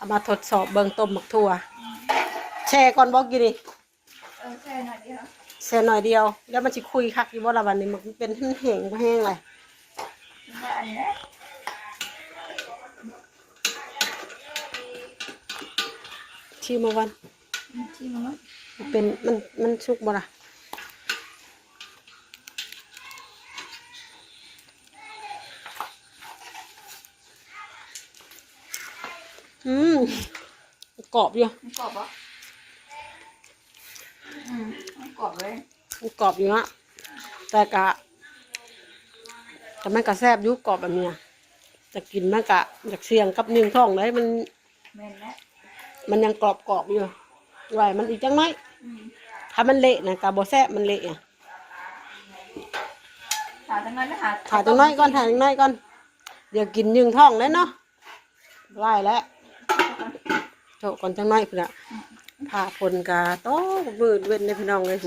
เอามาทดสอบเบิ่งต้มหมักถั่วแช่ก่อนบ่กินนี่แช่หน่อยเดียวแช่หน่อยเดียวแล้วมันสิคุยคักอยู่บ่ล่ะวันนี้มันเป็นแห้งบ่แห้งเลยอันนี้ชิมมาวันชิมมั้งเป็นมันสุกบ่ล่ะกรอบอยู่กรอบปะกรอบเลยกรอบอยู่ฮะแต่มันกะแซ่บอยู่กรอบแบบเนี้ยจะกินมันกะอยากเสี่ยงกับ1 ท้องเลยมันยังกรอบอยู่ไหวมันอีกจังไหมถ้ามันเละนะกะบ่แซ่บมันเละอ่ะถ่าจังน้อยนะคะถ่าจังน้อยก่อนเดี๋ยวกิน1 ท้องเลยเนาะไหวแล้วโจก่อนจังน้อยพุ่นน่ะผ่าผลกะโตมืดเว้นในพี่น้องเลย